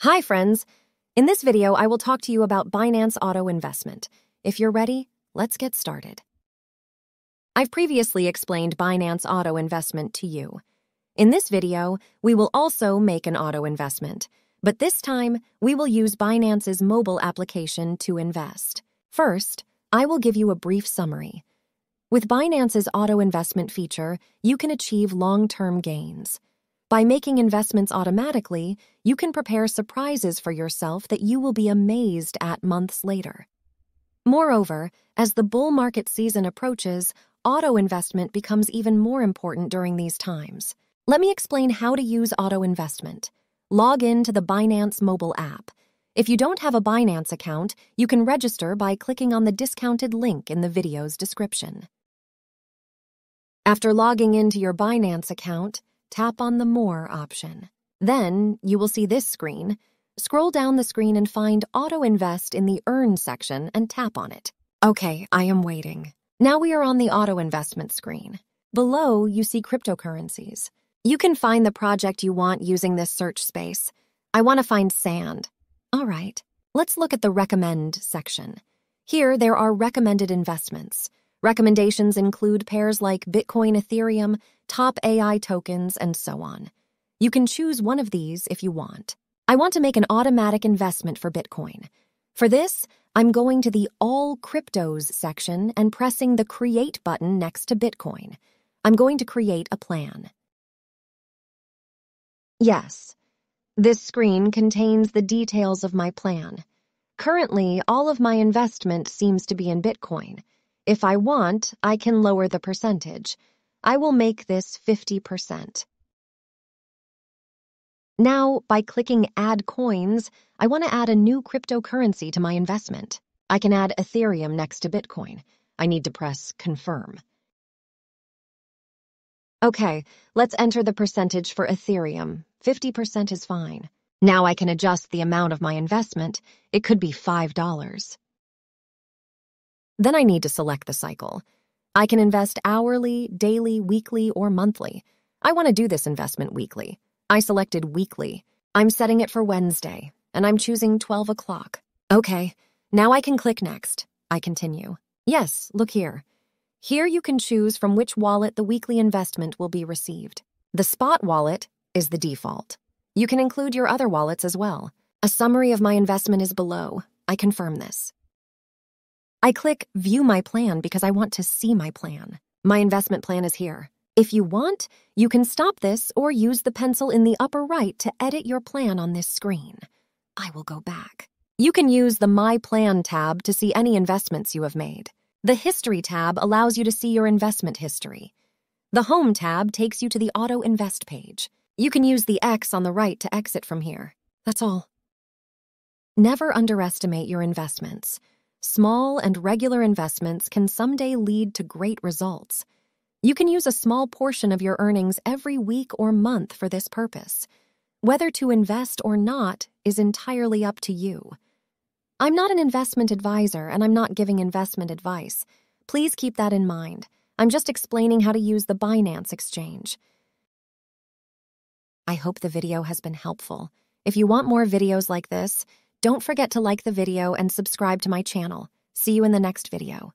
Hi, friends. In this video, I will talk to you about Binance Auto Investment. If you're ready, let's get started. I've previously explained Binance Auto Investment to you. In this video, we will also make an auto investment, but this time, we will use Binance's mobile application to invest. First, I will give you a brief summary. With Binance's auto investment feature, you can achieve long-term gains. By making investments automatically, you can prepare surprises for yourself that you will be amazed at months later. Moreover, as the bull market season approaches, auto investment becomes even more important during these times. Let me explain how to use auto investment. Log in to the Binance Mobile App. If you don't have a Binance account, you can register by clicking on the discounted link in the video's description. After logging into your Binance account, tap on the More option. Then, you will see this screen. Scroll down the screen and find Auto Invest in the Earn section and tap on it. Okay, I am waiting. Now we are on the Auto Investment screen. Below, you see cryptocurrencies. You can find the project you want using this search space. I want to find sand. All right, let's look at the Recommend section. Here, there are recommended investments. Recommendations include pairs like Bitcoin, Ethereum, top AI tokens, and so on. You can choose one of these if you want. I want to make an automatic investment for Bitcoin. For this, I'm going to the All Cryptos section and pressing the Create button next to Bitcoin. I'm going to create a plan. Yes, this screen contains the details of my plan. Currently, all of my investment seems to be in Bitcoin. If I want, I can lower the percentage. I will make this 50%. Now, by clicking Add Coins, I want to add a new cryptocurrency to my investment. I can add Ethereum next to Bitcoin. I need to press Confirm. Okay, let's enter the percentage for Ethereum. 50% is fine. Now I can adjust the amount of my investment. It could be $5. Then I need to select the cycle. I can invest hourly, daily, weekly, or monthly. I want to do this investment weekly. I selected weekly. I'm setting it for Wednesday, and I'm choosing 12 o'clock. Okay, now I can click Next. I continue. Yes, look here. Here you can choose from which wallet the weekly investment will be received. The Spot wallet is the default. You can include your other wallets as well. A summary of my investment is below. I confirm this. I click View My Plan because I want to see my plan. My investment plan is here. If you want, you can stop this or use the pencil in the upper right to edit your plan on this screen. I will go back. You can use the My Plan tab to see any investments you have made. The History tab allows you to see your investment history. The Home tab takes you to the Auto Invest page. You can use the X on the right to exit from here. That's all. Never underestimate your investments. Small and regular investments can someday lead to great results. You can use a small portion of your earnings every week or month for this purpose. Whether to invest or not is entirely up to you. I'm not an investment advisor and I'm not giving investment advice. Please keep that in mind. I'm just explaining how to use the Binance exchange. I hope the video has been helpful. If you want more videos like this, don't forget to like the video and subscribe to my channel. See you in the next video.